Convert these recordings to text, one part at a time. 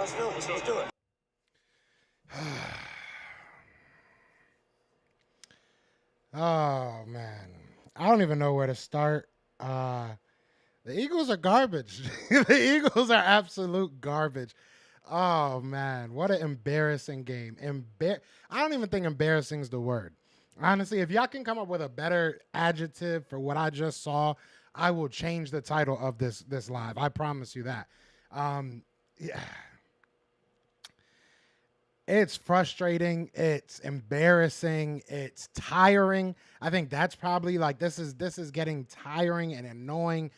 let's do it. Let's do it. Oh man, I don't even know where to start. The Eagles are garbage. The Eagles are absolute garbage. Oh man, what an embarrassing game. I don't even think embarrassing is the word. Honestly, if y'all can come up with a better adjective for what I just saw, I will change the title of this live. I promise you that. Yeah. It's frustrating. It's embarrassing. It's tiring. I think that's probably like this is getting tiring and annoying.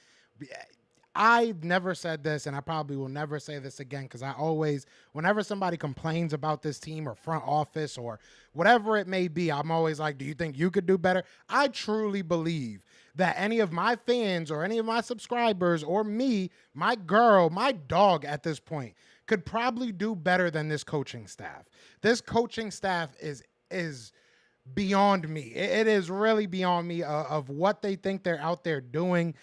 I've never said this, and I probably will never say this again because I always, whenever somebody complains about this team or front office or whatever it may be, I'm always like, do you think you could do better? I truly believe that any of my fans or any of my subscribers or me, my girl, my dog at this point could probably do better than this coaching staff. This coaching staff is beyond me. It is really beyond me of what they think they're out there doing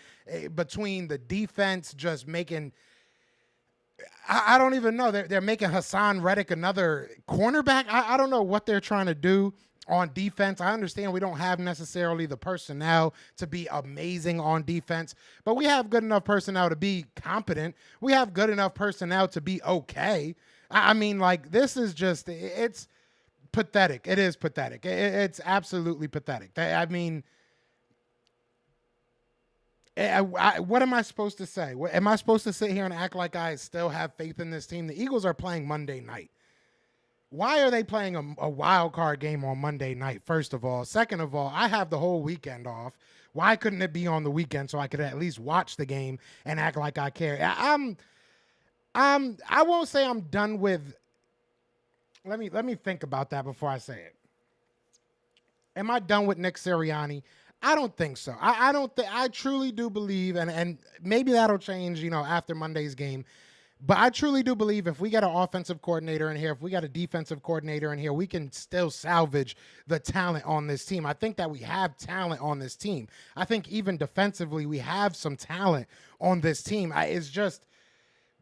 between the defense just making. I don't even know. They're making Hassan Reddick another cornerback. I don't know what they're trying to do on defense. I understand we don't have necessarily the personnel to be amazing on defense, but we have good enough personnel to be competent. We have good enough personnel to be okay. I mean, like, this is just, it's pathetic. It is pathetic. It's absolutely pathetic. I mean, what am I supposed to say? Am I supposed to sit here and act like I still have faith in this team? The Eagles are playing Monday night. Why are they playing a wild card game on Monday night, first of all? Second of all, I have the whole weekend off. Why couldn't it be on the weekend so I could at least watch the game and act like I care? I won't say I'm done with. Let me think about that before I say it. Am I done with Nick Sirianni? I don't think so. I don't think. I truly do believe, and maybe that'll change, after Monday's game. But I truly do believe if we get an offensive coordinator in here, if we got a defensive coordinator in here, we can still salvage the talent on this team. I think that we have talent on this team. I think even defensively, we have some talent on this team. It's just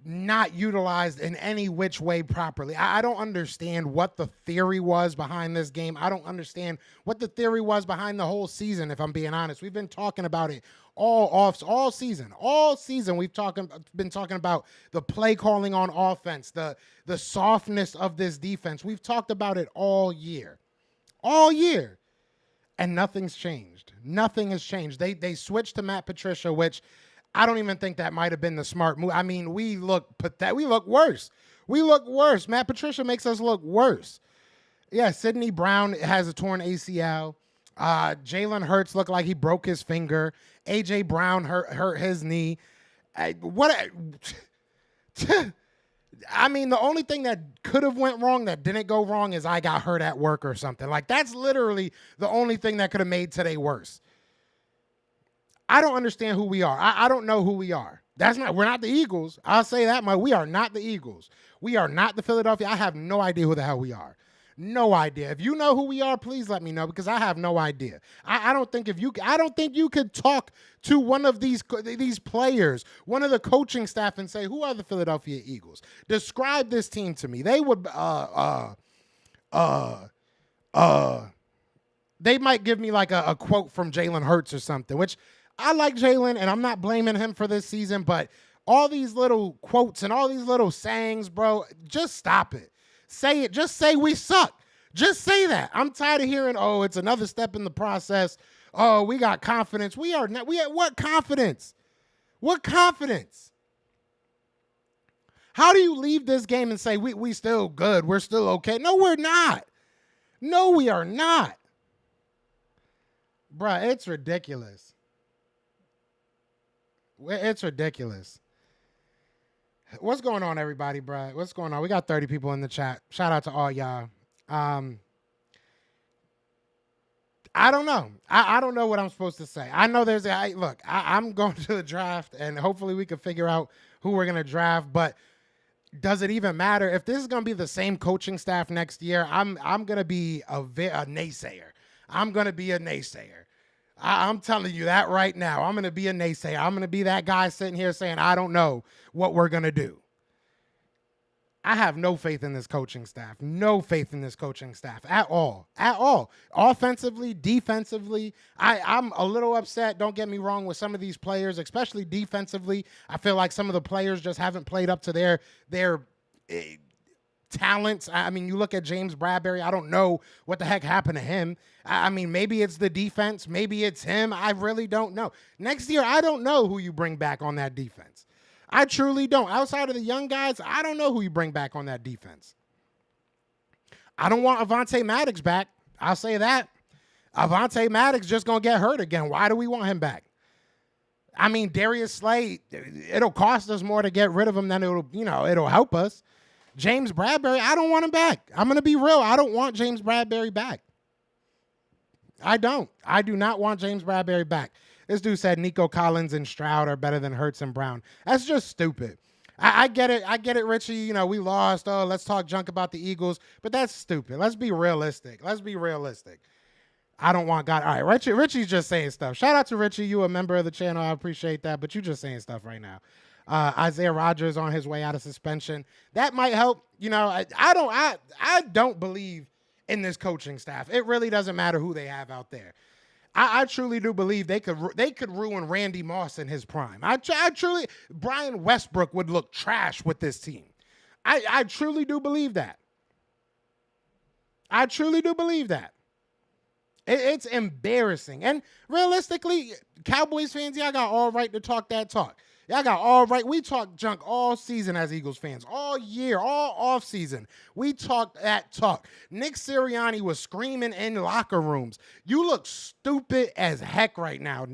not utilized in any which way properly. I don't understand what the theory was behind this game. I don't understand what the theory was behind the whole season, if I'm being honest. We've been talking about it all season. All season we've been talking about the play calling on offense, the softness of this defense. We've talked about it all year. All year. And nothing's changed. Nothing has changed. They switched to Matt Patricia, which I don't even think that might have been the smart move. I mean, we look worse. We look worse. Matt Patricia makes us look worse. Yeah, Sidney Brown has a torn ACL. Jalen Hurts looked like he broke his finger. A.J. Brown hurt his knee. I mean, the only thing that could have went wrong that didn't go wrong is I got hurt at work or something. Like, that's literally the only thing that could have made today worse. I don't understand who we are. I don't know who we are. We're not the Eagles. I'll say that much. We are not the Eagles. We are not the Philadelphia. I have no idea who the hell we are. No idea. If you know who we are, please let me know because I have no idea. I don't think you could talk to one of these players, one of the coaching staff, and say, who are the Philadelphia Eagles? Describe this team to me. They would they might give me like a quote from Jalen Hurts or something, which I like Jalen, and I'm not blaming him for this season, but all these little quotes and all these little sayings, bro, just stop it. Say it. Just say we suck. Just say that. I'm tired of hearing, oh, it's another step in the process. Oh, we got confidence. We are not. What confidence? What confidence? How do you leave this game and say we still good? We're still okay? No, we're not. No, we are not. Bruh, it's ridiculous. It's ridiculous. What's going on, everybody, bro? What's going on? We got 30 people in the chat. Shout out to all y'all. I don't know. I don't know what I'm supposed to say. I know I'm going to the draft, and hopefully we can figure out who we're going to draft, but does it even matter? If this is going to be the same coaching staff next year, I'm going to be a naysayer. I'm going to be a naysayer. I'm telling you that right now. I'm going to be a naysayer. I'm going to be that guy sitting here saying, I don't know what we're going to do. I have no faith in this coaching staff. No faith in this coaching staff at all. At all. Offensively, defensively. I'm a little upset, don't get me wrong, with some of these players, especially defensively. I feel like some of the players just haven't played up to their talents. I mean, you look at James Bradbury, I don't know what the heck happened to him. I mean, maybe it's the defense. Maybe it's him. I really don't know. Next year, I don't know who you bring back on that defense. I truly don't. Outside of the young guys, I don't know who you bring back on that defense. I don't want Avonte Maddox back. I'll say that. Avonte Maddox just going to get hurt again. Why do we want him back? I mean, Darius Slay, it'll cost us more to get rid of him than it'll help us. James Bradbury, I don't want him back. I'm going to be real. I don't want James Bradbury back. I don't. I do not want James Bradbury back. This dude said Nico Collins and Stroud are better than Hurts and Brown. That's just stupid. I get it. I get it, Richie. You know, we lost. Oh, let's talk junk about the Eagles. But that's stupid. Let's be realistic. I don't want God. All right, Richie's just saying stuff. Shout out to Richie. You a member of the channel. I appreciate that. But you just saying stuff right now. Isaiah Rodgers on his way out of suspension. That might help. You know, I don't believe in this coaching staff. It really doesn't matter who they have out there. I truly do believe they could ruin Randy Moss in his prime. I truly, Brian Westbrook would look trash with this team. I truly do believe that. I truly do believe that. It's embarrassing. And realistically, Cowboys fans, y'all got all right to talk that talk. Y'all got all right. We talked junk all season as Eagles fans. All year, all off season. We talked that talk. Nick Sirianni was screaming in locker rooms. You look stupid as heck right now.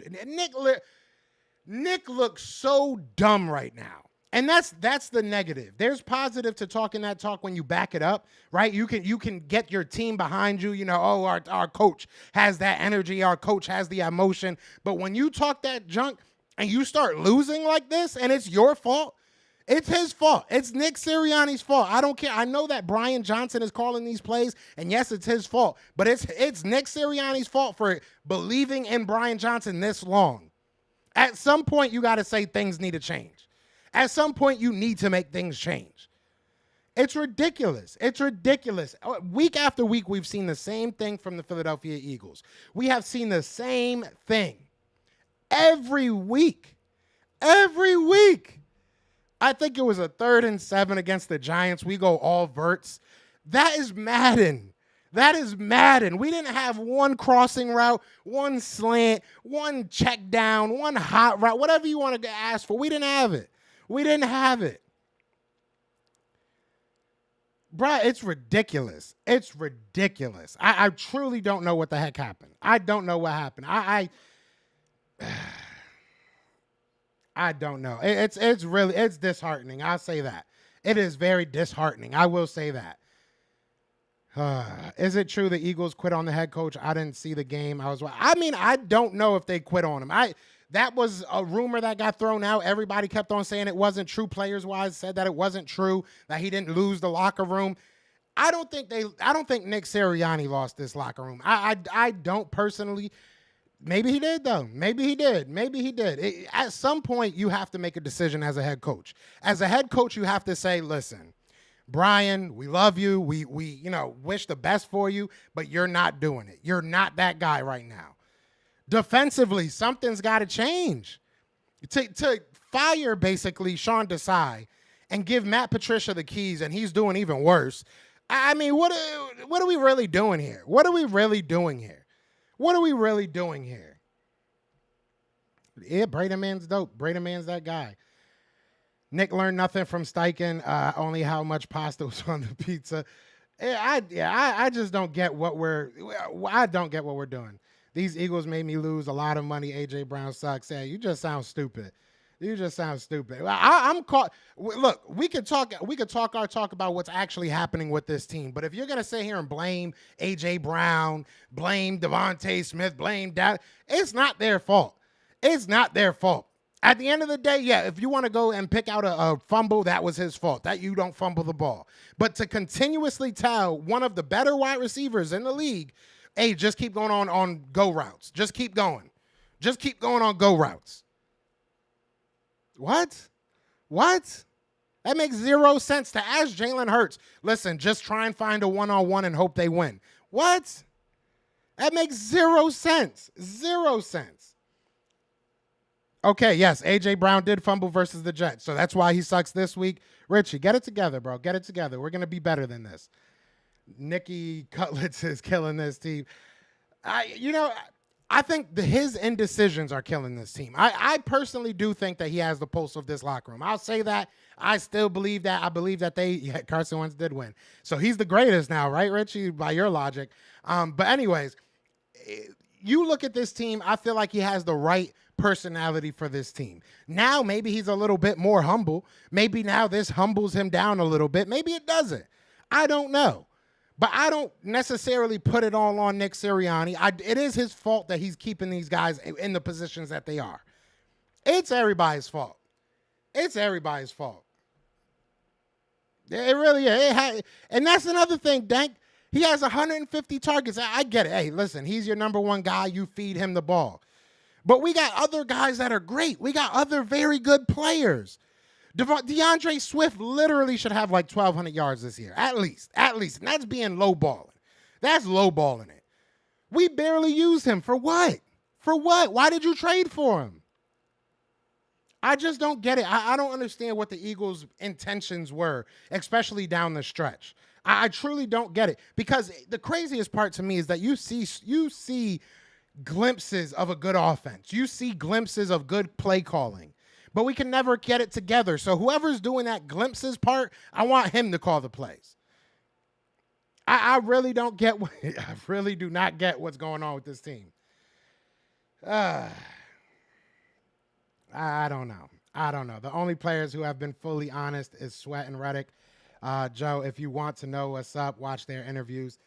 Nick looks so dumb right now. And that's the negative. There's positive to talking that talk when you back it up, right? You can get your team behind you. You know, oh, our coach has that energy. Our coach has the emotion. But when you talk that junk, and you start losing like this, and it's your fault, it's his fault. It's Nick Sirianni's fault. I don't care. I know that Brian Johnson is calling these plays, and yes, it's his fault. But it's Nick Sirianni's fault for believing in Brian Johnson this long. At some point, you got to say things need to change. At some point, you need to make things change. It's ridiculous. It's ridiculous. Week after week, we've seen the same thing from the Philadelphia Eagles. We have seen the same thing. Every week. I think it was a 3rd and 7 against the Giants. We go all verts. That is Madden. We didn't have one crossing route, one slant, one check down, one hot route, whatever you want to ask for. We didn't have it. Bruh, it's ridiculous. I truly don't know what the heck happened. I don't know what happened. I don't know. It's really disheartening. I'll say that. It is very disheartening. I will say that. Is it true the Eagles quit on the head coach? I didn't see the game. I don't know if they quit on him. That was a rumor that got thrown out. Everybody kept on saying it wasn't true. Players-wise said that it wasn't true, that he didn't lose the locker room. I don't think Nick Sirianni lost this locker room. I don't personally. Maybe he did, though. Maybe he did. At some point, you have to make a decision as a head coach. As a head coach, you have to say, listen, Brian, we love you. We wish the best for you, but you're not doing it. You're not that guy right now. Defensively, something's got to change. To fire, basically, Sean Desai and give Matt Patricia the keys, and he's doing even worse. I mean, what are we really doing here? Yeah, Braden Mann's dope. Braden Mann's that guy. Nick learned nothing from Steichen, only how much pasta was on the pizza. I just don't get what we're doing. These Eagles made me lose a lot of money. AJ Brown sucks. Yeah, you just sound stupid. I'm caught. Look, we could talk our talk about what's actually happening with this team. But if you're gonna sit here and blame AJ Brown, blame Devontae Smith, blame that, it's not their fault. At the end of the day, yeah, if you want to go and pick out a fumble, that was his fault, that you don't fumble the ball. But to continuously tell one of the better wide receivers in the league, hey, just keep going on go routes. Just keep going on go routes. What? That makes zero sense to ask Jalen Hurts, listen, just try and find a one-on-one and hope they win. What? That makes zero sense. Zero sense. Okay, yes, A.J. Brown did fumble versus the Jets, so that's why he sucks this week. Richie, get it together, bro. Get it together. We're going to be better than this. Nicky Cutlets is killing this team. I think his indecisions are killing this team. I personally do think that he has the pulse of this locker room. I'll say that. I still believe that. I believe that Carson Wentz did win. So he's the greatest now, right, Richie, by your logic. But anyways, you look at this team, I feel like he has the right personality for this team. Now maybe he's a little bit more humble. Maybe now this humbles him down a little bit. Maybe it doesn't. I don't know. But I don't necessarily put it all on Nick Sirianni. It is his fault that he's keeping these guys in the positions that they are. It's everybody's fault. It's everybody's fault. It really is. And that's another thing, Dank. He has 150 targets. I get it. Hey, listen, he's your number one guy. You feed him the ball. But we got other guys that are great. We got other very good players. DeAndre Swift literally should have like 1,200 yards this year, at least. And that's being lowballing. That's lowballing it. We barely used him. For what? For what? Why did you trade for him? I just don't get it. I don't understand what the Eagles' intentions were, especially down the stretch. I truly don't get it. Because the craziest part to me is that you see glimpses of a good offense. You see glimpses of good play calling. But we can never get it together. So whoever's doing that glimpses part, I want him to call the plays. I really don't get I really do not get what's going on with this team. I don't know. The only players who have been fully honest is Sweat and Reddick. Joe, if you want to know what's up, watch their interviews.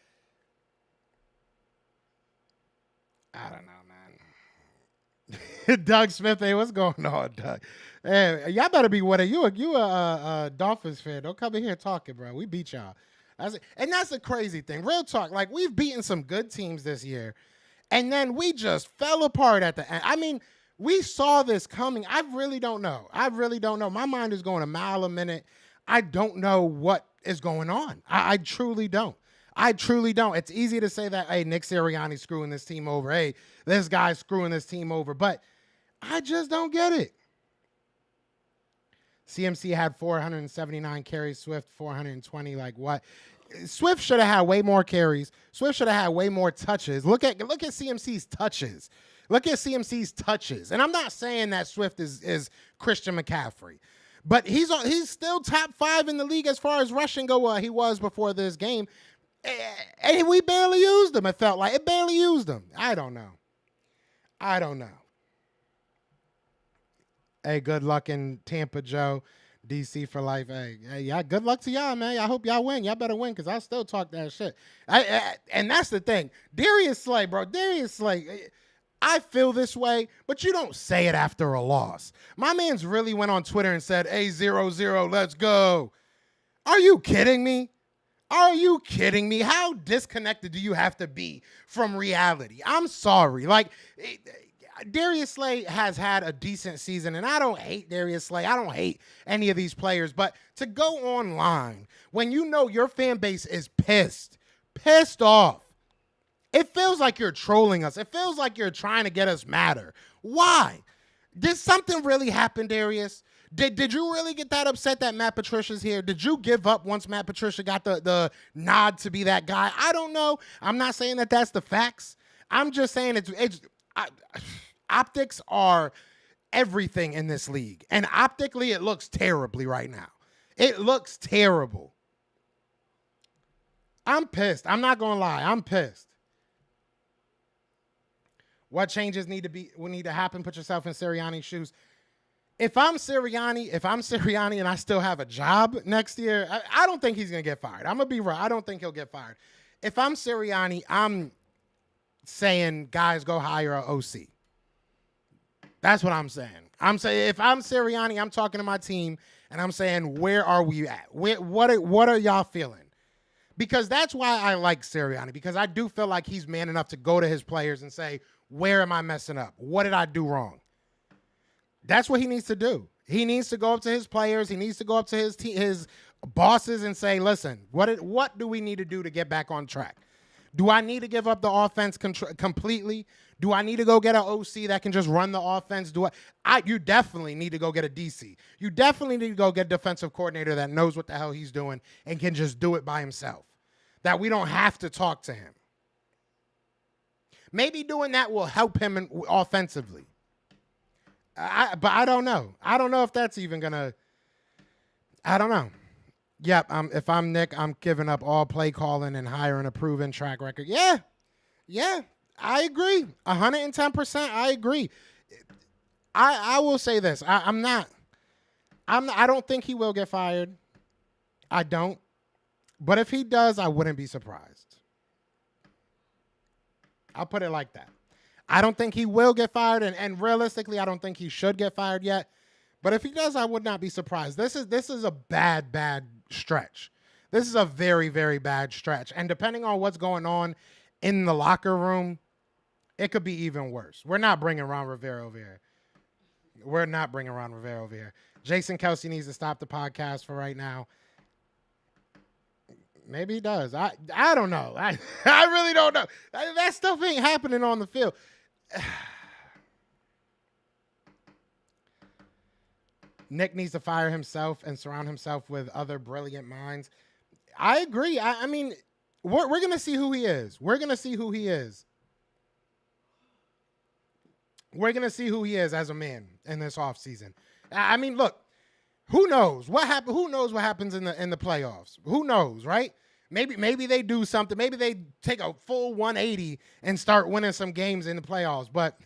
I don't know, man. Doug Smith, hey, what's going on, Doug? Hey, y'all better be with it. You a Dolphins fan. Don't come in here talking, bro. We beat y'all. And that's the crazy thing. Real talk. Like, we've beaten some good teams this year, and then we just fell apart at the end. I mean, we saw this coming. I really don't know. My mind is going a mile a minute. I don't know what is going on. I truly don't. It's easy to say that, hey, Nick Sirianni's screwing this team over. Hey, this guy's screwing this team over. But I just don't get it. CMC had 479 carries, Swift 420. Like, what? Swift should have had way more carries. Swift should have had way more touches. Look at CMC's touches. And I'm not saying that Swift is Christian McCaffrey. But he's still top 5 in the league as far as rushing go. He was before this game. And we barely used him. It felt like it barely used him. I don't know. Hey, good luck in Tampa, Joe. DC for life. Hey, yeah, good luck to y'all, man. I hope y'all win. Y'all better win because I'll still talk that shit. And that's the thing. Darius Slay, bro. I feel this way, but you don't say it after a loss. My man's really went on Twitter and said, hey, 0-0, let's go. Are you kidding me? How disconnected do you have to be from reality? I'm sorry. Like, Darius Slay has had a decent season, and I don't hate Darius Slay. I don't hate any of these players. But to go online when you know your fan base is pissed off, it feels like you're trolling us. It feels like you're trying to get us madder. Why? Did something really happen, Darius? Did you really get that upset that Matt Patricia's here? Did you give up once Matt Patricia got the nod to be that guy? I don't know. I'm not saying that that's the facts. I'm just saying optics are everything in this league. And optically, it looks terribly right now. It looks terrible. I'm pissed. I'm not going to lie. I'm pissed. What changes need to happen? Put yourself in Sirianni's shoes. If I'm Sirianni and I still have a job next year, I don't think he's going to get fired. I'm going to be right. I don't think he'll get fired. If I'm Sirianni, I'm saying, guys, go hire an OC. That's what I'm saying. I'm saying if I'm Sirianni, I'm talking to my team, and I'm saying, where are we at? What are y'all feeling? Because that's why I like Sirianni, because I do feel like he's man enough to go to his players and say, where am I messing up? What did I do wrong? That's what he needs to do. He needs to go up to his players. He needs to go up to his bosses and say, listen, what do we need to do to get back on track? Do I need to give up the offense completely? Do I need to go get an OC that can just run the offense? You definitely need to go get a DC. You definitely need to go get a defensive coordinator that knows what the hell he's doing and can just do it by himself. That we don't have to talk to him. Maybe doing that will help him offensively. But I don't know. I don't know if that's even going to... I don't know. Yep, if I'm Nick, I'm giving up all play calling and hiring a proven track record. Yeah, I agree. 110%, I agree. I will say this. I don't think he will get fired. I don't. But if he does, I wouldn't be surprised. I'll put it like that. I don't think he will get fired, and realistically, I don't think he should get fired yet. But if he does, I would not be surprised. This is a bad stretch. This is a very, very bad stretch. And depending on what's going on in the locker room, it could be even worse. We're not bringing Ron Rivera over here. Jason Kelsey needs to stop the podcast for right now. Maybe he does. I don't know. I really don't know. That stuff ain't happening on the field. Nick needs to fire himself and surround himself with other brilliant minds. I agree. I mean, we're going to see who he is. We're going to see who he is as a man in this offseason. I mean, look, who knows what happen? Who knows what happens in the playoffs? Who knows, right? Maybe they do something. Maybe they take a full 180 and start winning some games in the playoffs. But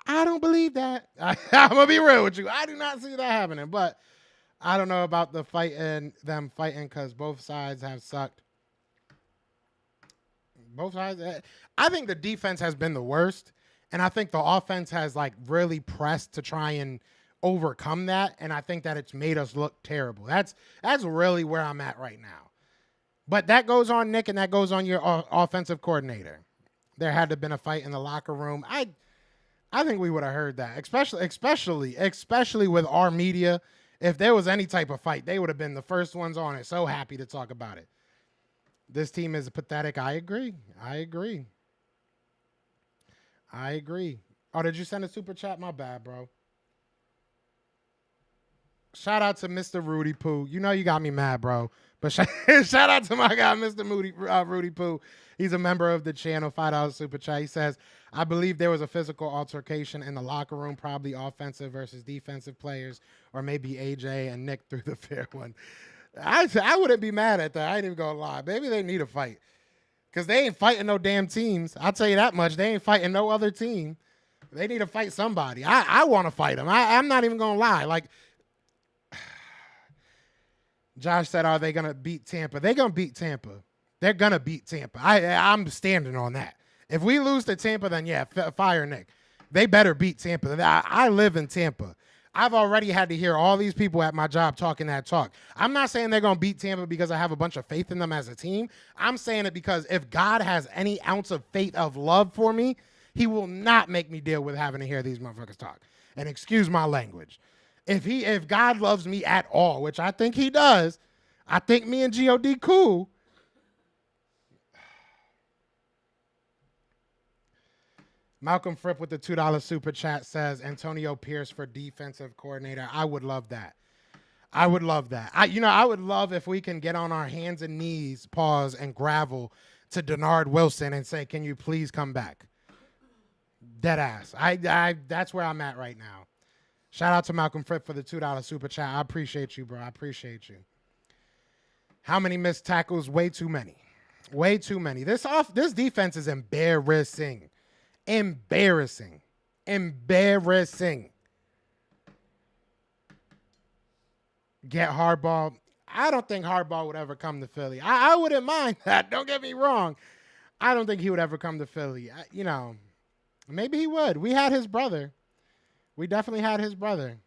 I don't believe that. I'm gonna be real with you. I do not see that happening. But I don't know about them fighting because both sides have sucked. Both sides. I think the defense has been the worst, and I think the offense has really pressed to try and overcome that, and I think that it's made us look terrible. That's really where I'm at right now. But that goes on Nick, and that goes on your offensive coordinator. There had to have been a fight in the locker room. I think we would have heard that, especially with our media. If there was any type of fight, they would have been the first ones on it. So happy to talk about it. This team is pathetic. I agree. Oh, did you send a super chat? My bad, bro. Shout out to Mr. Rudy Poo. You know you got me mad, bro. But shout out to my guy, Mr. Rudy Poo. He's a member of the channel. $5 super chat. He says, I believe there was a physical altercation in the locker room, probably offensive versus defensive players, or maybe AJ and Nick threw the fair one. I wouldn't be mad at that. I ain't even gonna lie. Maybe they need a fight. Because they ain't fighting no damn teams. I'll tell you that much. They ain't fighting no other team. They need to fight somebody. I want to fight them. I'm not even gonna lie. Josh said, are they going to beat Tampa? They're going to beat Tampa. They're going to beat Tampa. I'm standing on that. If we lose to Tampa, then yeah, fire Nick. They better beat Tampa. I live in Tampa. I've already had to hear all these people at my job talking that talk. I'm not saying they're going to beat Tampa because I have a bunch of faith in them as a team. I'm saying it because if God has any ounce of faith of love for me, he will not make me deal with having to hear these motherfuckers talk. And excuse my language. If God loves me at all, which I think he does, I think me and G.O.D. cool. Malcolm Fripp with the $2 super chat says Antonio Pierce for defensive coordinator. I would love that. I would love if we can get on our hands and knees, pause, and gravel to Denard Wilson and say, can you please come back? Dead ass. That's where I'm at right now. Shout out to Malcolm Fripp for the $2 super chat. I appreciate you, bro. I appreciate you. How many missed tackles? Way too many. Way too many. This defense is embarrassing. Embarrassing. Get Harbaugh. I don't think Harbaugh would ever come to Philly. I wouldn't mind that. Don't get me wrong. I don't think he would ever come to Philly. Maybe he would. We had his brother. We definitely had his brother.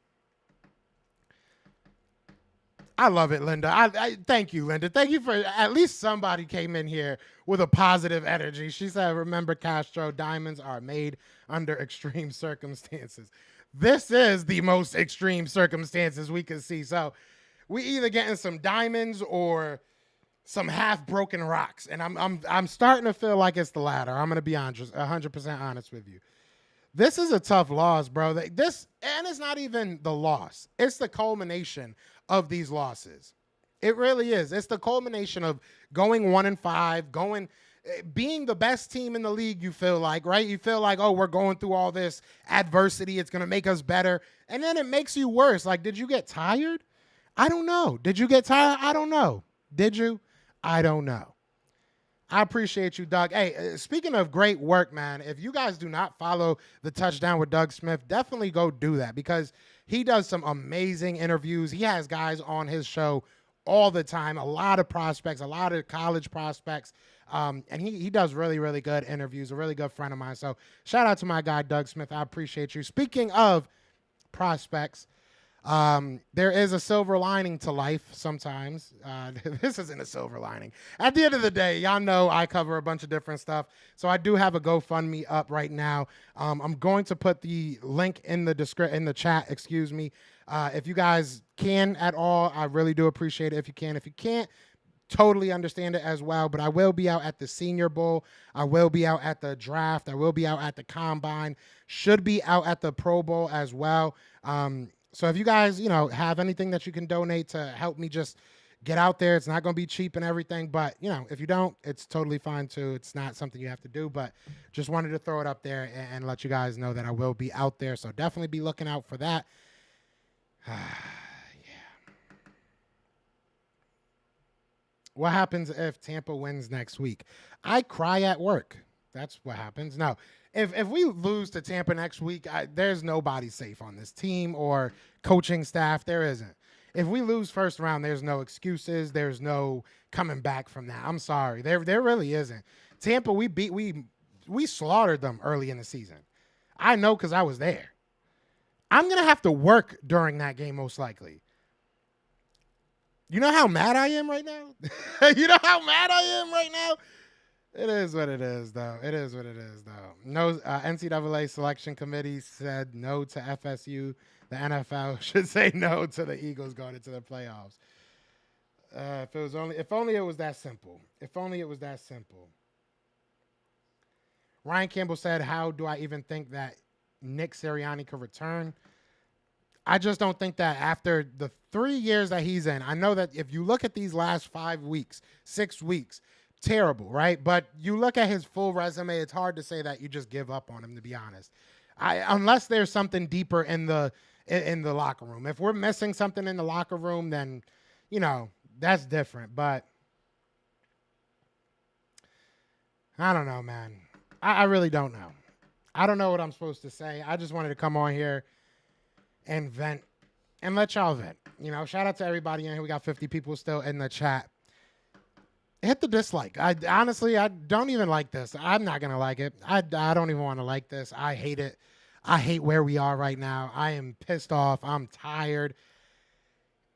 I love it, Linda. I thank you, Linda. Thank you for at least somebody came in here with a positive energy. She said, remember Castro, diamonds are made under extreme circumstances. This is the most extreme circumstances we could see. So we either getting some diamonds or some half broken rocks, and I'm starting to feel like it's the latter. I'm gonna be honest, 100% honest with you. This is a tough loss, bro. This, and it's not even the loss; it's the culmination of these losses. It really is. It's the culmination of going 1-5, being the best team in the league. You feel like, right? You feel like, oh, we're going through all this adversity. It's gonna make us better, and then it makes you worse. Like, did you get tired? I don't know. Did you get tired? I don't know. Did you? I don't know. I appreciate you, Doug. Hey, speaking of great work, man, if you guys do not follow the Touchdown with Doug Smith, definitely go do that because he does some amazing interviews. He has guys on his show all the time, a lot of prospects, a lot of college prospects, and he does really, really good interviews, a really good friend of mine. So shout out to my guy, Doug Smith. I appreciate you. Speaking of prospects, there is a silver lining to life sometimes. This isn't a silver lining. At the end of the day, y'all know I cover a bunch of different stuff. So I do have a GoFundMe up right now. I'm going to put the link in the chat, excuse me. If you guys can at all, I really do appreciate it if you can. If you can't, totally understand it as well. But I will be out at the Senior Bowl. I will be out at the draft. I will be out at the Combine. Should be out at the Pro Bowl as well. So if you guys, have anything that you can donate to help me just get out there, it's not going to be cheap and everything. But, if you don't, it's totally fine too. It's not something you have to do. But just wanted to throw it up there and let you guys know that I will be out there. So definitely be looking out for that. Yeah. What happens if Tampa wins next week? I cry at work. That's what happens. No, if we lose to Tampa next week, there's nobody safe on this team or coaching staff. There isn't. If we lose first round, there's no excuses. There's no coming back from that. I'm sorry. There really isn't. Tampa, we slaughtered them early in the season. I know because I was there. I'm going to have to work during that game most likely. You know how mad I am right now? You know how mad I am right now? It is what it is, though. It is what it is, though. No, NCAA selection committee said no to FSU. The NFL should say no to the Eagles going into the playoffs. If only it was that simple. If only it was that simple. Ryan Campbell said, "How do I even think that Nick Sirianni could return?" I just don't think that after the 3 years that he's in, I know that if you look at these last 5 weeks, 6 weeks, terrible, right? But you look at his full resume, it's hard to say that you just give up on him, to be honest. Unless there's something deeper in the locker room. If we're missing something in the locker room, then, that's different. But I don't know, man. I really don't know. I don't know what I'm supposed to say. I just wanted to come on here and vent and let y'all vent. Shout out to everybody in here. We got 50 people still in the chat. Hit the dislike. I don't even like this. I'm not going to like it. I don't even want to like this. I hate it. I hate where we are right now. I am pissed off. I'm tired.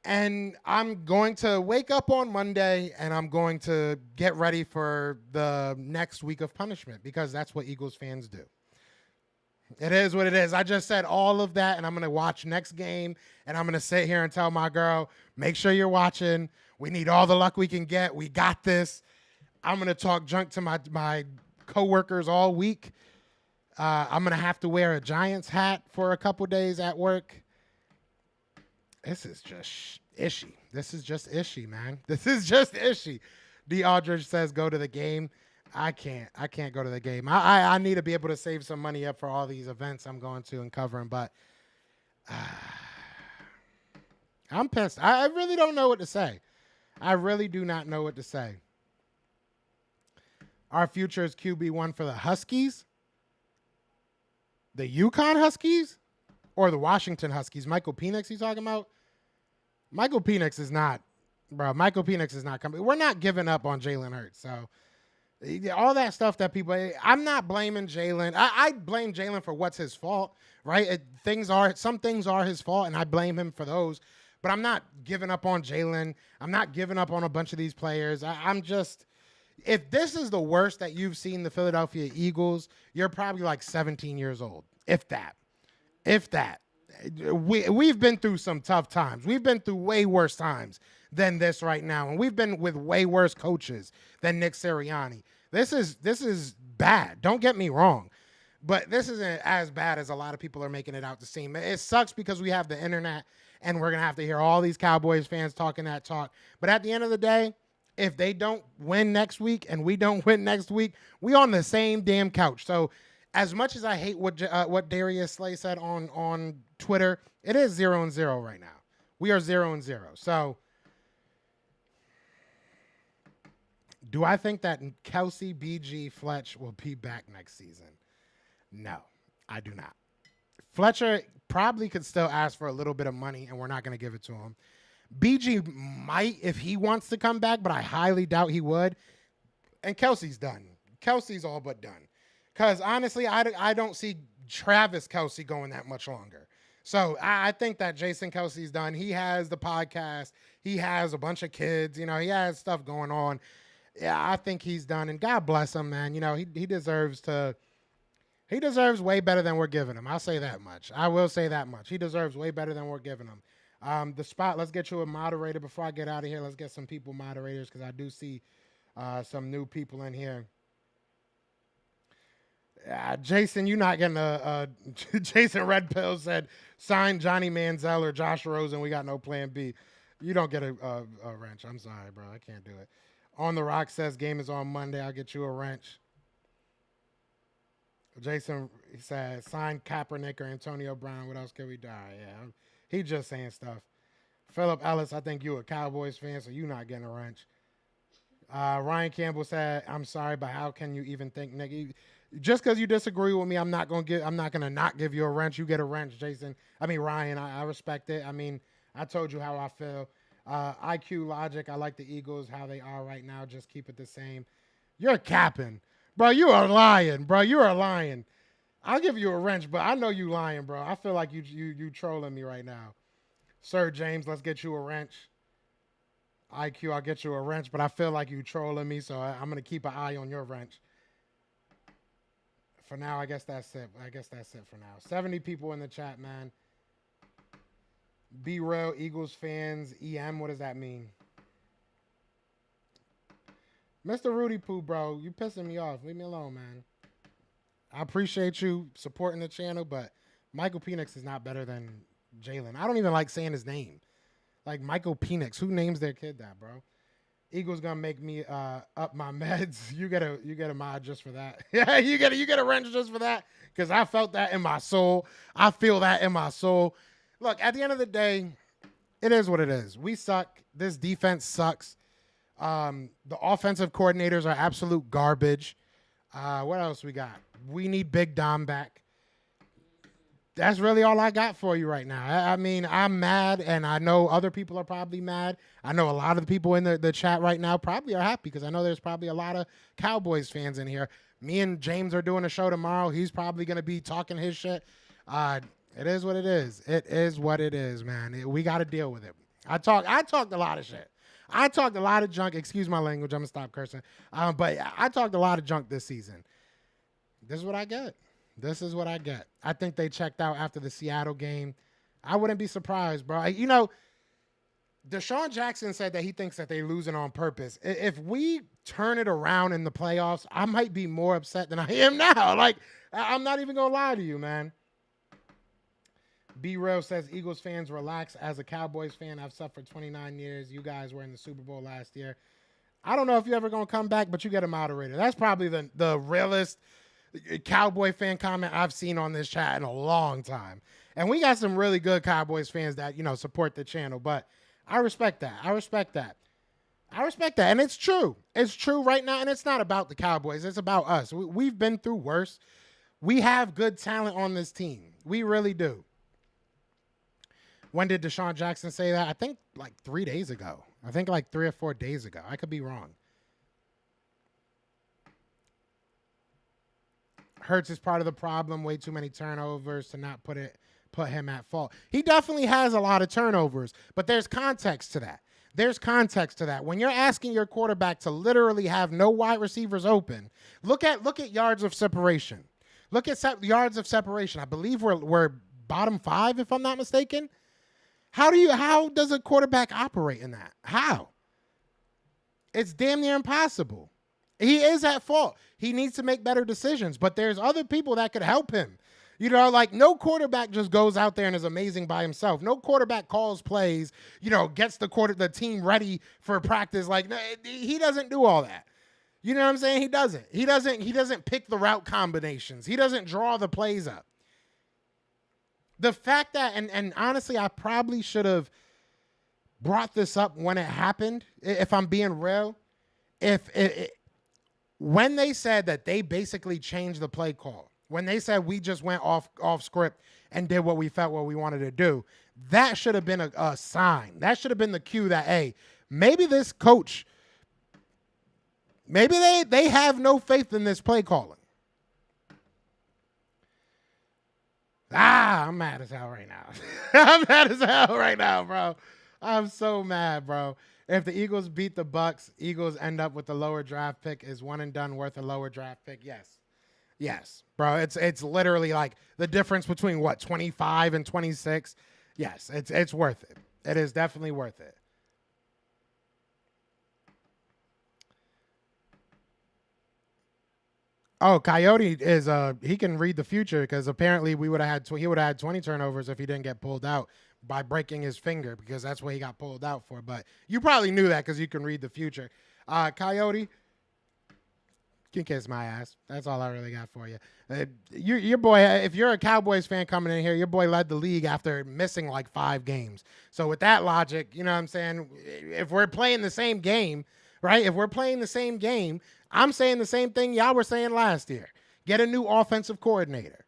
And I'm going to wake up on Monday and I'm going to get ready for the next week of punishment because that's what Eagles fans do. It is what it is. I just said all of that, and I'm going to watch next game, and I'm going to sit here and tell my girl, make sure you're watching. We need all the luck we can get. We got this. I'm going to talk junk to my coworkers all week. I'm going to have to wear a Giants hat for a couple days at work. This is just ishy. This is just ishy, man. This is just ishy. D. Aldridge says go to the game. I can't go to the game. I need to be able to save some money up for all these events I'm going to and covering, but I'm pissed. I really don't know what to say. I really do not know what to say. Our future is QB1 for the Huskies, the Yukon Huskies, or the Washington Huskies. Michael Penix you talking about? Michael Penix is not, bro. Michael Penix is not coming. We're not giving up on Jalen Hurts, so all that stuff that people, I'm not blaming Jalen. I blame Jalen for what's his fault, right? Some things are his fault, and I blame him for those. But I'm not giving up on Jalen. I'm not giving up on a bunch of these players. I'm just, if this is the worst that you've seen the Philadelphia Eagles, you're probably like 17 years old, if that. we've been through some tough times. We've been through way worse times than this right now, and we've been with way worse coaches than Nick Sirianni. This is bad. Don't get me wrong, but this isn't as bad as a lot of people are making it out to seem. It sucks because we have the internet, and we're gonna have to hear all these Cowboys fans talking that talk. But at the end of the day, if they don't win next week and we don't win next week, we on the same damn couch. So as much as I hate what Darius Slay said on Twitter, it is 0-0 right now. We are 0-0. So do I think that Kelsey, BG, Fletch will be back next season? No, I do not. Fletcher probably could still ask for a little bit of money, and we're not going to give it to him. BG might if he wants to come back, but I highly doubt he would. And Kelsey's done. Kelsey's all but done. Because honestly, I don't see Travis Kelsey going that much longer. So I think that Jason Kelsey's done. He has the podcast. He has a bunch of kids. You know, he has stuff going on. Yeah, I think he's done. And God bless him, man. You know, he deserves to. He deserves way better than we're giving him. I'll say that much. I will say that much. He deserves way better than we're giving him. The spot, let's get you a moderator before I get out of here. Let's get some people moderators because I do see some new people in here. Jason, you're not getting Jason Red Pill said, sign Johnny Manziel or Josh Rosen. We got no plan B. You don't get a wrench. I'm sorry, bro. I can't do it. On the Rock says, game is on Monday. I'll get you a wrench. Jason, he said, sign Kaepernick or Antonio Brown. What else can we die? Yeah, he just saying stuff. Philip Ellis, I think you a Cowboys fan, so you're not getting a wrench. Ryan Campbell said, I'm sorry, but how can you even think, nigga? Just because you disagree with me, I'm not gonna not give you a wrench. You get a wrench, Jason. I mean, Ryan, I respect it. I mean, I told you how I feel. IQ Logic, I like the Eagles, how they are right now. Just keep it the same. You're capping. Bro, you are lying, bro. You are lying. I'll give you a wrench, but I know you lying, bro. I feel like you trolling me right now. Sir James, let's get you a wrench. IQ, I'll get you a wrench, but I feel like you trolling me, so I'm going to keep an eye on your wrench. For now, I guess that's it. For now. 70 people in the chat, man. Be real, Eagles fans. EM, what does that mean? Mr. Rudy Poo, bro, you pissing me off. Leave me alone, man. I appreciate you supporting the channel, but Michael Penix is not better than Jalen. I don't even like saying his name. Like Michael Penix. Who names their kid that, bro? Eagles gonna make me up my meds. You get a mod just for that. Yeah, you get a wrench just for that. Because I felt that in my soul. I feel that in my soul. Look, at the end of the day, it is what it is. We suck. This defense sucks. The offensive coordinators are absolute garbage. What else we got? We need Big Dom back. That's really all I got for you right now. I mean, I'm mad, and I know other people are probably mad. I know a lot of the people in the chat right now probably are happy because I know there's probably a lot of Cowboys fans in here. Me and James are doing a show tomorrow. He's probably going to be talking his shit. It is what it is. It is what it is, man. We got to deal with it. I talked a lot of shit. I talked a lot of junk. Excuse my language. I'm going to stop cursing. But I talked a lot of junk this season. This is what I get. This is what I get. I think they checked out after the Seattle game. I wouldn't be surprised, bro. You know, Deshaun Jackson said that he thinks that they're losing on purpose. If we turn it around in the playoffs, I might be more upset than I am now. Like, I'm not even going to lie to you, man. B-Real says, Eagles fans, relax. As a Cowboys fan, I've suffered 29 years. You guys were in the Super Bowl last year. I don't know if you're ever going to come back, but you get a moderator. That's probably the realest Cowboy fan comment I've seen on this chat in a long time. And we got some really good Cowboys fans that, you know, support the channel. But I respect that. I respect that. And it's true. It's true right now. And it's not about the Cowboys. It's about us. We've been through worse. We have good talent on this team. We really do. When did Deshaun Jackson say that? I think like 3 days ago. I think like 3 or 4 days ago. I could be wrong. Hurts is part of the problem. Way too many turnovers to not put him at fault. He definitely has a lot of turnovers, but there's context to that. There's context to that. When you're asking your quarterback to literally have no wide receivers open, look at yards of separation. Look at yards of separation. I believe we're bottom 5, if I'm not mistaken. How does a quarterback operate in that? How? It's damn near impossible. He is at fault. He needs to make better decisions, but there's other people that could help him. You know, like no quarterback just goes out there and is amazing by himself. No quarterback calls plays, gets the team ready for practice. Like he doesn't do all that. You know what I'm saying? He doesn't. He doesn't pick the route combinations. He doesn't draw the plays up. The fact that, and honestly, I probably should have brought this up when it happened, if I'm being real. When they said that they basically changed the play call, when they said we just went off script and did what we felt what we wanted to do, that should have been a sign. That should have been the cue that, hey, maybe this coach, maybe they have no faith in this play calling. I'm mad as hell right now. I'm mad as hell right now, bro. I'm so mad, bro. If the Eagles beat the Bucks, Eagles end up with a lower draft pick. Is one and done worth a lower draft pick? Yes, bro. It's literally like the difference between 25 and 26. Yes, it's worth it. It is definitely worth it. Oh, Coyote is he can read the future because apparently he would have had 20 turnovers if he didn't get pulled out by breaking his finger, because that's what he got pulled out for. But you probably knew that because you can read the future. Coyote, you can kiss my ass. That's all I really got for you. Your boy, if you're a Cowboys fan coming in here, your boy led the league after missing like 5 games. So with that logic, you know what I'm saying? If we're playing the same game, right? If we're playing the same game, I'm saying the same thing y'all were saying last year. Get a new offensive coordinator.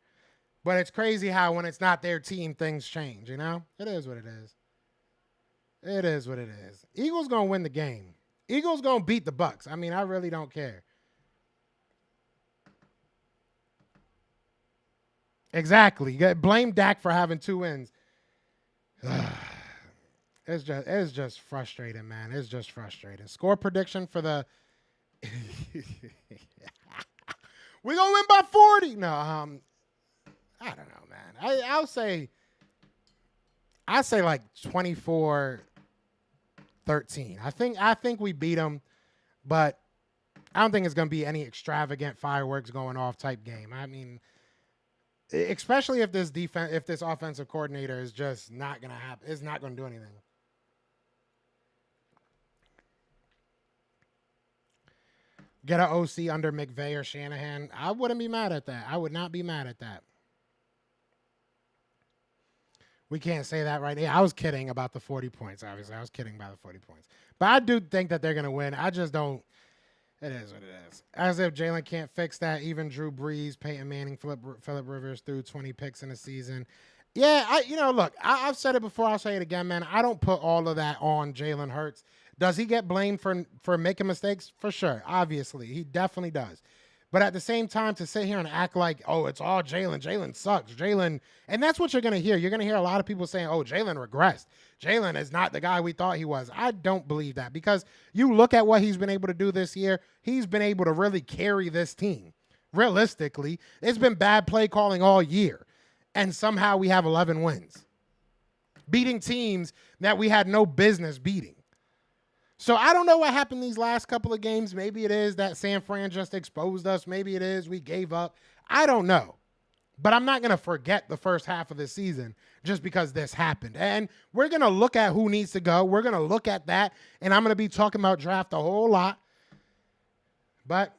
But it's crazy how when it's not their team, things change, you know? It is what it is. It is what it is. Eagles going to win the game. Eagles going to beat the Bucks. I mean, I really don't care. Exactly. Blame Dak for having 2 wins. It's just frustrating, man. It's just frustrating. Score prediction for the we're going to win by 40. No, I don't know, man. I'll say like 24-13. I think we beat them, but I don't think it's going to be any extravagant fireworks going off type game. I mean, especially if this offensive coordinator is just not going to happen. It's not going to do anything. Get an OC under McVay or Shanahan. I wouldn't be mad at that. I would not be mad at that. We can't say that right now. I was kidding about the 40 points, obviously. I was kidding about the 40 points. But I do think that they're going to win. I just don't. It is what it is. As if Jalen can't fix that. Even Drew Brees, Peyton Manning, Phillip Rivers threw 20 picks in a season. Yeah, look, I've said it before. I'll say it again, man. I don't put all of that on Jalen Hurts. Does he get blamed for making mistakes? For sure. Obviously. He definitely does. But at the same time, to sit here and act like, oh, it's all Jalen. Jalen sucks. Jalen. And that's what you're going to hear. You're going to hear a lot of people saying, oh, Jalen regressed. Jalen is not the guy we thought he was. I don't believe that, because you look at what he's been able to do this year. He's been able to really carry this team. Realistically, it's been bad play calling all year. And somehow we have 11 wins. Beating teams that we had no business beating. So I don't know what happened these last couple of games. Maybe it is that San Fran just exposed us. Maybe it is we gave up. I don't know. But I'm not going to forget the first half of the season just because this happened. And we're going to look at who needs to go. We're going to look at that. And I'm going to be talking about draft a whole lot. But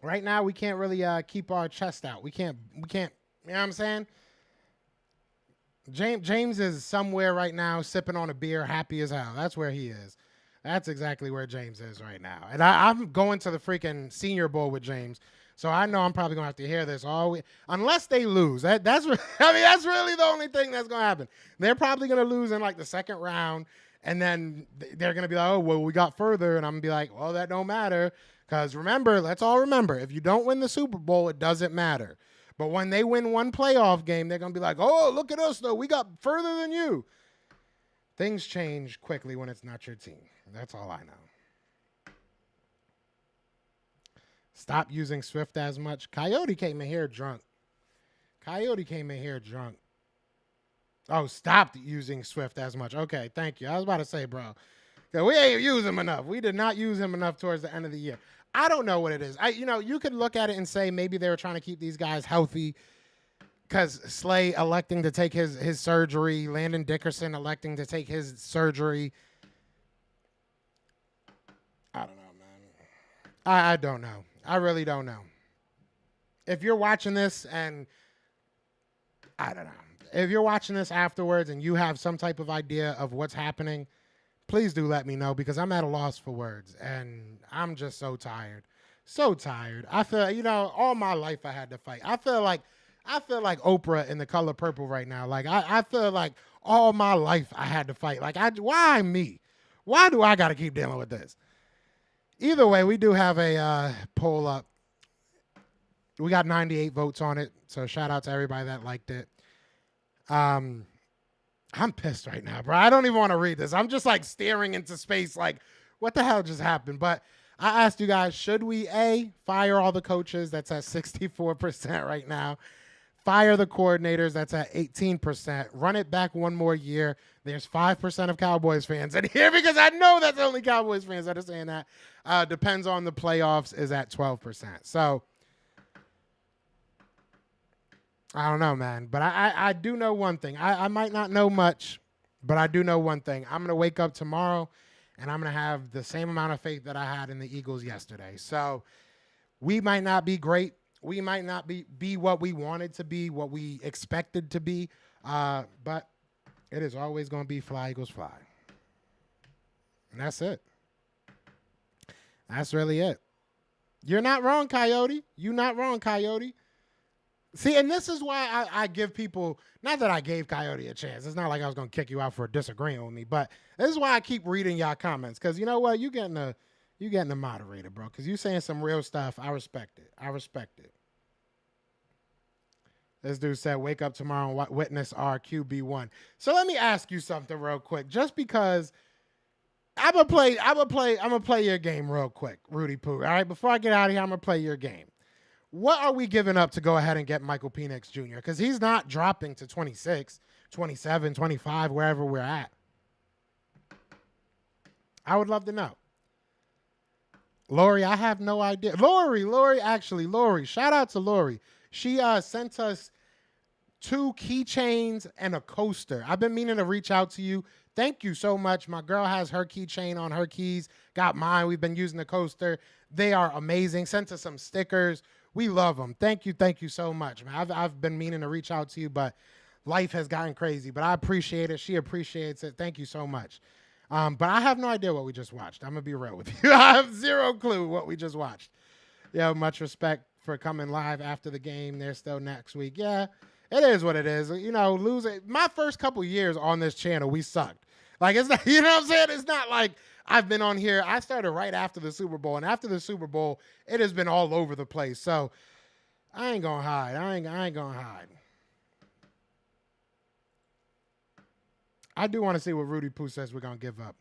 right now we can't really keep our chest out. We can't, you know what I'm saying? James is somewhere right now sipping on a beer, happy as hell. That's where he is. That's exactly where James is right now. And I'm going to the freaking Senior Bowl with James, so I know I'm probably going to have to hear this all week. Unless they lose. That's really the only thing that's going to happen. They're probably going to lose in like the second round, and then they're going to be like, oh, well, we got further. And I'm going to be like, well, that don't matter. Because remember, let's all remember, if you don't win the Super Bowl, it doesn't matter. But when they win one playoff game, they're going to be like, oh, look at us, though. We got further than you. Things change quickly when it's not your team. That's all I know. Stop using Swift as much. Coyote came in here drunk. Oh, stopped using Swift as much. Okay, thank you. I was about to say, bro, 'cause we ain't use him enough. We did not use him enough towards the end of the year. I don't know what it is. You could look at it and say maybe they were trying to keep these guys healthy because Slay electing to take his surgery, Landon Dickerson electing to take his surgery. I don't know, man. I don't know. I really don't know. If you're watching this and I don't know. If you're watching this afterwards and you have some type of idea of what's happening, please do let me know because I'm at a loss for words and I'm just so tired. So tired. I feel, all my life I had to fight. I feel like Oprah in The Color Purple right now. Like I feel like all my life I had to fight. Like why me? Why do I got to keep dealing with this? Either way, we do have a poll up. We got 98 votes on it, so shout out to everybody that liked it. I'm pissed right now, bro. I don't even want to read this. I'm just like staring into space, like, what the hell just happened? But I asked you guys, should we fire all the coaches? That's at 64% right now. Fire the coordinators. That's at 18%. Run it back one more year. There's 5% of Cowboys fans in here because I know that's only Cowboys fans that are saying that. Depends on the playoffs is at 12%. So I don't know, man. But I do know one thing. I might not know much, but I do know one thing. I'm going to wake up tomorrow, and I'm going to have the same amount of faith that I had in the Eagles yesterday. So we might not be great. We might not be what we wanted to be, what we expected to be. But it is always going to be fly, Eagles, fly. And that's it. That's really it. You're not wrong, Coyote. You're not wrong, Coyote. See, and this is why I give people, not that I gave Coyote a chance. It's not like I was going to kick you out for disagreeing with me, but this is why I keep reading y'all comments. Because you know what? You getting a moderator, bro. Because you saying some real stuff. I respect it. I respect it. This dude said, wake up tomorrow and witness our QB1. So let me ask you something real quick. Just because I'm gonna play your game real quick, Rudy Poo. All right, before I get out of here, I'm gonna play your game. What are we giving up to go ahead and get Michael Penix Jr.? Because he's not dropping to 26, 27, 25, wherever we're at. I would love to know. Lori, I have no idea. Lori, shout out to Lori. She sent us 2 keychains and a coaster. I've been meaning to reach out to you. Thank you so much. My girl has her keychain on her keys. Got mine. We've been using the coaster. They are amazing. Sent us some stickers. We love them. Thank you so much, man. I've been meaning to reach out to you, but life has gotten crazy. But I appreciate it. She appreciates it. Thank you so much. But I have no idea what we just watched. I'm going to be real with you. I have zero clue what we just watched. Yeah, much respect for coming live after the game. They're still next week. Yeah, it is what it is. Losing. My first couple years on this channel, we sucked. Like, it's not, you know what I'm saying? It's not like I've been on here. I started right after the Super Bowl, and after the Super Bowl, it has been all over the place. So I ain't gonna hide. I ain't gonna hide. I do want to see what Rudy Poo says we're gonna give up.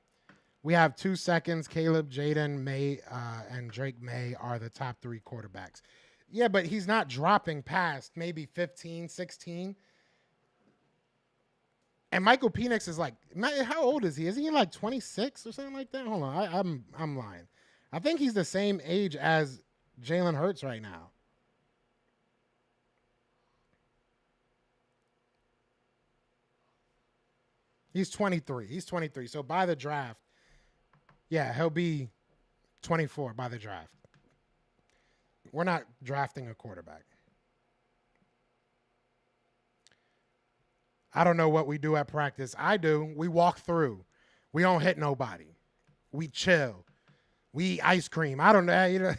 We have 2 seconds. Caleb, Jaden, May, and Drake May are the top 3 quarterbacks. Yeah, but he's not dropping past maybe 15, 16. And Michael Penix is like, how old is he? Is he like 26 or something like that? Hold on, I'm lying. I think he's the same age as Jalen Hurts right now. He's 23. He's 23. So by the draft, yeah, he'll be 24 by the draft. We're not drafting a quarterback. I don't know what we do at practice. I do. We walk through. We don't hit nobody. We chill. We eat ice cream. I don't know.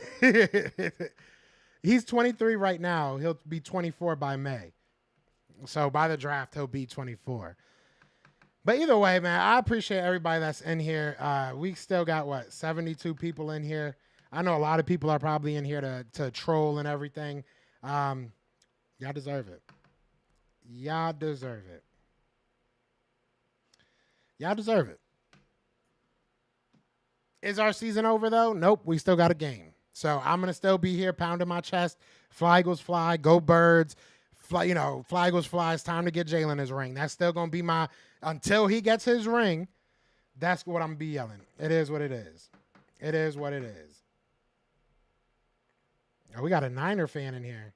He's 23 right now. He'll be 24 by May. So by the draft, he'll be 24. But either way, man, I appreciate everybody that's in here. We still got, 72 people in here. I know a lot of people are probably in here to troll and everything. Y'all deserve it. Y'all deserve it. Y'all deserve it. Is our season over, though? Nope. We still got a game. So I'm going to still be here pounding my chest. Fly Eagles fly. Go Birds. Flag was fly. It's time to get Jalen his ring. That's still gonna be my until he gets his ring. That's what I'm gonna be yelling. It is what it is. It is what it is. Oh, we got a Niner fan in here.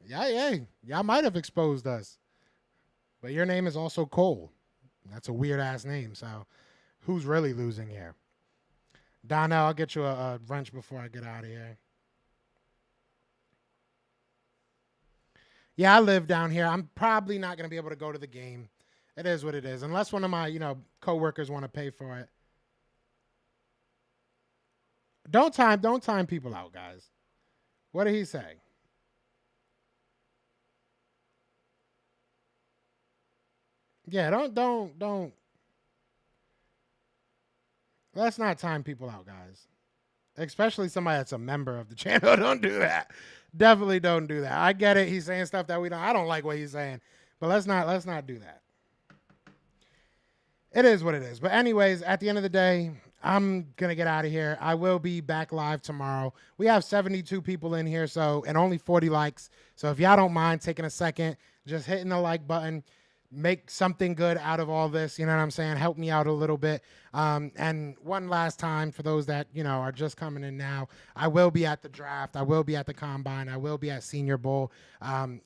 Yeah, y'all might have exposed us, but your name is also Cole. That's a weird ass name. So, who's really losing here? Donnell, I'll get you a wrench before I get out of here. Yeah, I live down here. I'm probably not going to be able to go to the game. It is what it is. Unless one of my, coworkers want to pay for it. Don't time people out, guys. What did he say? Yeah, don't. Let's not time people out, guys. Especially somebody that's a member of the channel. Don't do that. Definitely don't do that. I get it. He's saying stuff that I don't like what he's saying. But let's not do that. It is what it is. But anyways, at the end of the day, I'm going to get out of here. I will be back live tomorrow. We have 72 people in here, and only 40 likes. So if y'all don't mind taking a second, just hitting the like button, make something good out of all this. You know what I'm saying? Help me out a little bit. And one last time for those that, are just coming in now, I will be at the draft. I will be at the combine. I will be at Senior Bowl.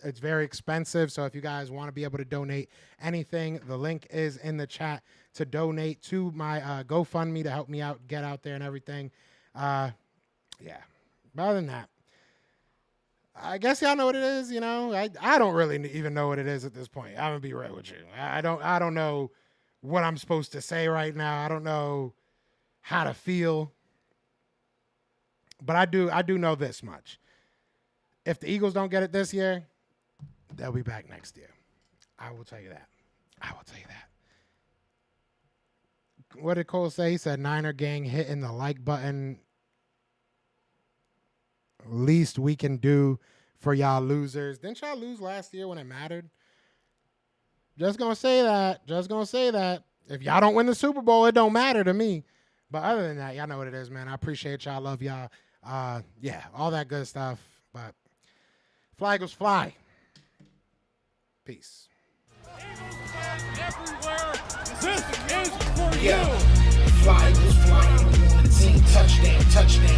It's very expensive. So if you guys want to be able to donate anything, the link is in the chat to donate to my GoFundMe to help me out, get out there and everything. Yeah. But other than that, I guess y'all know what it is, I don't really even know what it is at this point. I'm gonna be real with you. I don't know what I'm supposed to say right now. I don't know how to feel. But I do know this much. If the Eagles don't get it this year, they'll be back next year. I will tell you that. What did Cole say? He said Niner gang hitting the like button. Least we can do for y'all losers. Didn't y'all lose last year when it mattered? Just gonna say that. If y'all don't win the Super Bowl, it don't matter to me. But other than that, y'all know what it is, man. I appreciate y'all. Love y'all. Yeah, all that good stuff. But flag was fly. Peace. Everywhere. This is for Yeah. you. Fly was flying on the team. Touchdown.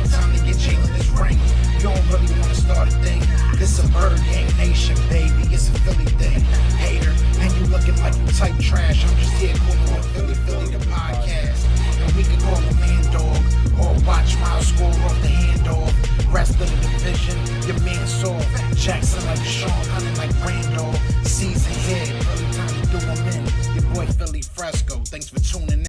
Time to get Jalen this ring. You don't really want to start a thing. This a Bird Gang Nation, baby. It's a Philly thing. Hater, and you looking like you type trash. I'm just here calling on Philly the podcast.